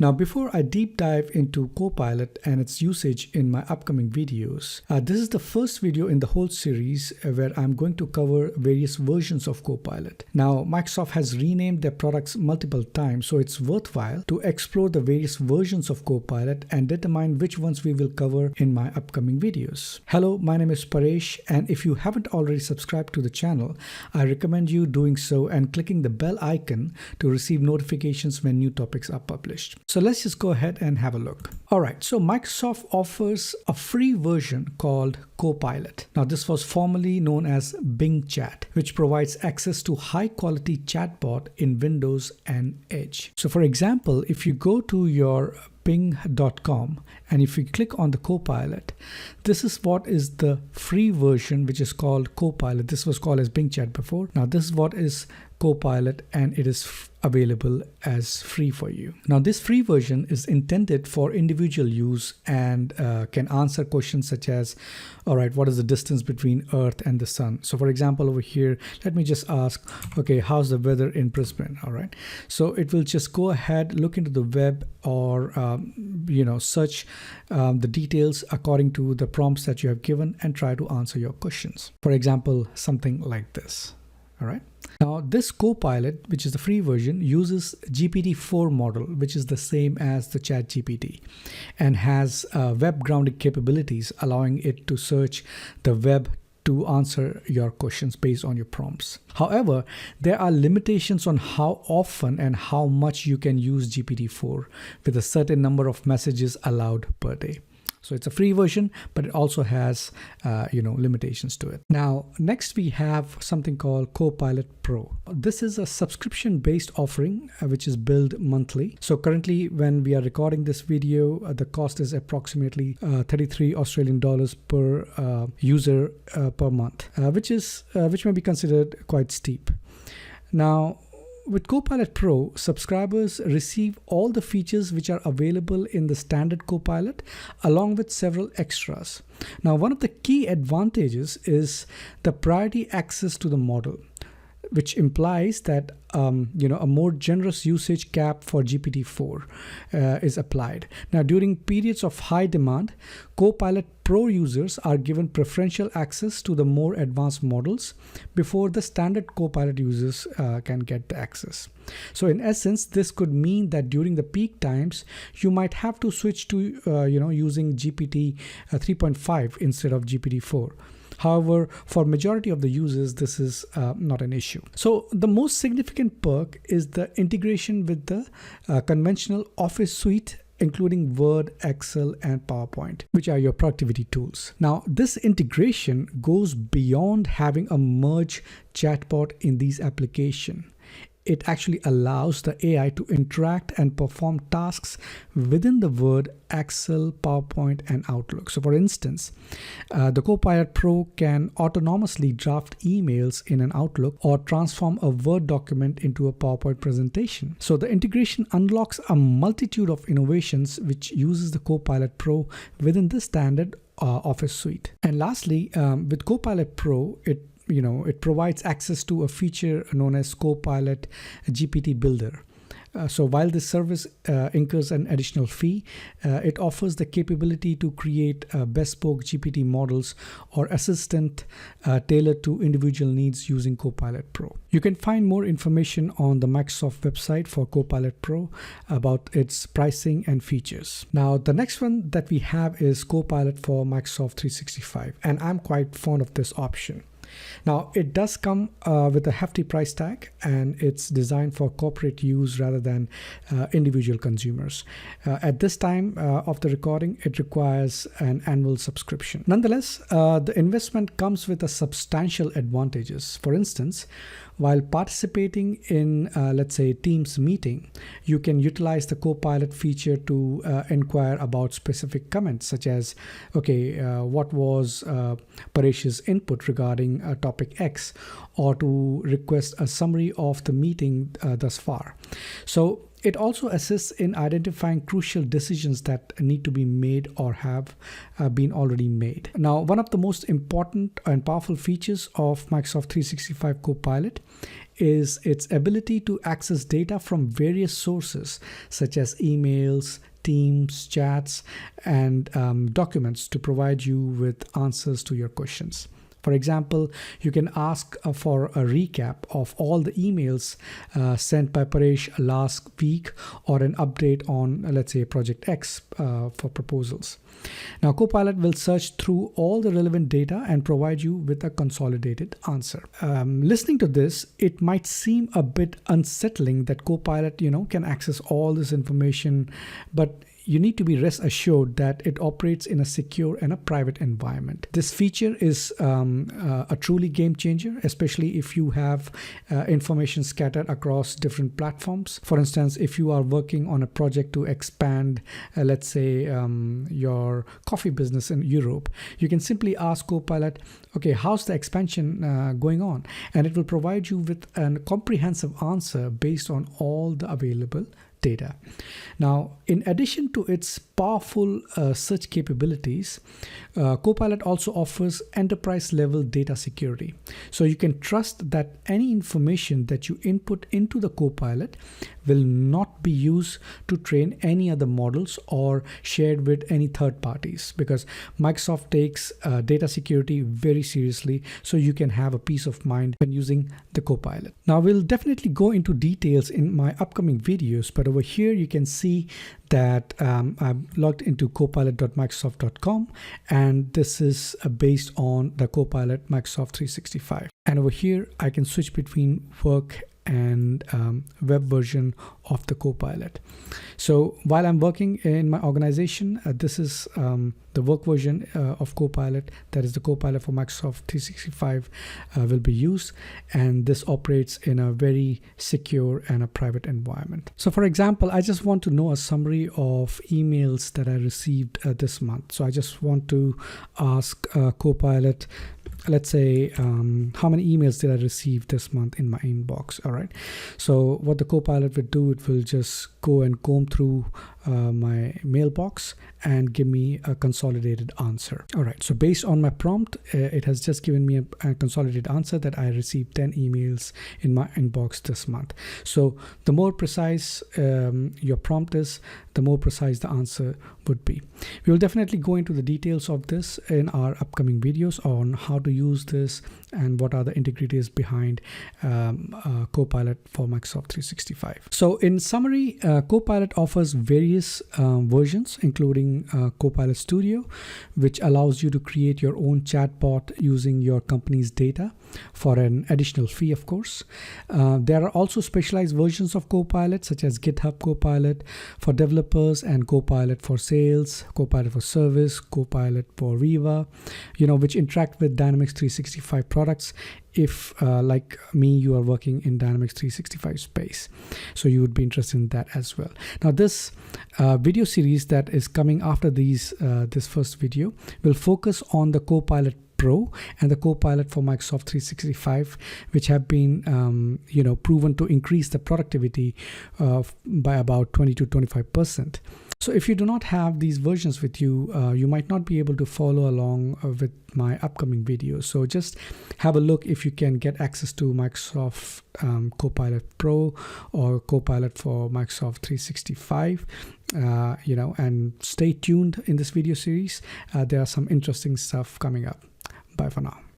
Now, before I deep dive into Copilot and its usage in my upcoming videos, this is the first video in the whole series where I'm going to cover various versions of Copilot. Now, Microsoft has renamed their products multiple times, so it's worthwhile to explore the various versions of Copilot and determine which ones we will cover in my upcoming videos. Hello, my name is Paresh, and if you haven't already subscribed to the channel, I recommend you doing so and clicking the bell icon to receive notifications when new topics are published. So let's just go ahead and have a look. Alright, so Microsoft offers a free version called Copilot. Now, this was formerly known as Bing Chat, which provides access to high-quality chatbot in Windows and Edge. So for example, if you go to your Bing.com and if you click on the Copilot, this is what is the free version, which is called Copilot. This was called as Bing Chat before. Now this is what is Copilot, and it is available as free for you. Now this free version is intended for individual use and can answer questions such as, all right, what is the distance between Earth and the Sun? So for example, over here, let me just ask, okay, how's the weather in Brisbane? All right, so it will just go ahead, look into the web, or search the details according to the prompts that you have given and try to answer your questions. For example, something like this. All right. Now, this Copilot, which is the free version, uses GPT-4 model, which is the same as the ChatGPT, and has web-grounded capabilities, allowing it to search the web to answer your questions based on your prompts. However, there are limitations on how often and how much you can use GPT-4 with a certain number of messages allowed per day. So it's a free version, but it also has, limitations to it. Now, next we have something called Copilot Pro. This is a subscription-based offering, which is billed monthly. So currently, when we are recording this video, the cost is approximately 33 Australian dollars per user per month, which may be considered quite steep. Now, with Copilot Pro, subscribers receive all the features which are available in the standard Copilot, along with several extras. Now, one of the key advantages is the priority access to the model, which implies that a more generous usage cap for GPT-4 is applied. Now, during periods of high demand, Copilot Pro users are given preferential access to the more advanced models before the standard Copilot users can get the access. So in essence, this could mean that during the peak times, you might have to switch to using GPT 3.5 instead of GPT-4. However, for majority of the users, this is not an issue. So the most significant perk is the integration with the conventional Office suite, including Word, Excel, and PowerPoint, which are your productivity tools. Now, this integration goes beyond having a merge chatbot in these applications. It actually allows the AI to interact and perform tasks within the Word, Excel, PowerPoint, and Outlook. So for instance, the Copilot Pro can autonomously draft emails in an Outlook or transform a Word document into a PowerPoint presentation. So the integration unlocks a multitude of innovations which uses the Copilot Pro within the standard Office suite. And lastly, with Copilot Pro, it provides access to a feature known as Copilot GPT Builder. So while this service incurs an additional fee, it offers the capability to create bespoke GPT models or assistant tailored to individual needs using Copilot Pro. You can find more information on the Microsoft website for Copilot Pro about its pricing and features. Now, the next one that we have is Copilot for Microsoft 365, and I'm quite fond of this option. Now, it does come with a hefty price tag, and it's designed for corporate use rather than individual consumers. At this time of the recording, it requires an annual subscription. Nonetheless, the investment comes with a substantial advantages. For instance, while participating in, let's say, Teams meeting, you can utilize the Copilot feature to inquire about specific comments, such as, okay, what was Paresh's input regarding topic X, or to request a summary of the meeting thus far. So it also assists in identifying crucial decisions that need to be made or have been already made. Now, one of the most important and powerful features of Microsoft 365 Copilot is its ability to access data from various sources, such as emails, Teams, chats, and documents to provide you with answers to your questions. For example, you can ask for a recap of all the emails sent by Paresh last week, or an update on, let's say, Project X for proposals. Now, Copilot will search through all the relevant data and provide you with a consolidated answer. Listening to this, it might seem a bit unsettling that Copilot, can access all this information, but you need to be rest assured that it operates in a secure and a private environment. This feature is a truly game changer, especially if you have information scattered across different platforms. For instance, if you are working on a project to expand, let's say, your coffee business in Europe, you can simply ask Copilot, okay, how's the expansion going on? And it will provide you with a comprehensive answer based on all the available data. Now, in addition to its powerful search capabilities, Copilot also offers enterprise level data security. So you can trust that any information that you input into the Copilot will not be used to train any other models or shared with any third parties, because Microsoft takes data security very seriously, so you can have a peace of mind when using the Copilot. Now, we'll definitely go into details in my upcoming videos, but over here you can see that I'm logged into copilot.microsoft.com, and this is based on the Copilot Microsoft 365. And over here I can switch between work and web version of the Copilot. So while I'm working in my organization, this is the work version of Copilot, that is the Copilot for Microsoft 365 will be used, and this operates in a very secure and a private environment. So for example, I just want to know a summary of emails that I received this month. So I just want to ask Copilot, let's say, how many emails did I receive this month in my inbox? All right. So what the Copilot would do, it will just go and comb through my mailbox and give me a consolidated answer. All right. So based on my prompt, it has just given me a consolidated answer that I received 10 emails in my inbox this month. So the more precise your prompt is, the more precise the answer would be. We will definitely go into the details of this in our upcoming videos on how to use this and what are the integrities behind Copilot for Microsoft 365. So in summary, Copilot offers various versions, including Copilot Studio, which allows you to create your own chatbot using your company's data for an additional fee, of course. There are also specialized versions of Copilot, such as GitHub Copilot for developers and Copilot for sales, Copilot for service, Copilot for Viva, which interact with Dynamics 365 products. If like me, you are working in Dynamics 365 space, so you would be interested in that as well. Now, this video series that is coming after this first video will focus on the Copilot Pro and the Copilot for Microsoft 365, which have been proven to increase the productivity by about 20 to 25%. So if you do not have these versions with you, you might not be able to follow along with my upcoming videos. So just have a look if you can get access to Microsoft Copilot Pro or Copilot for Microsoft 365. And stay tuned in this video series. There are some interesting stuff coming up. Bye for now.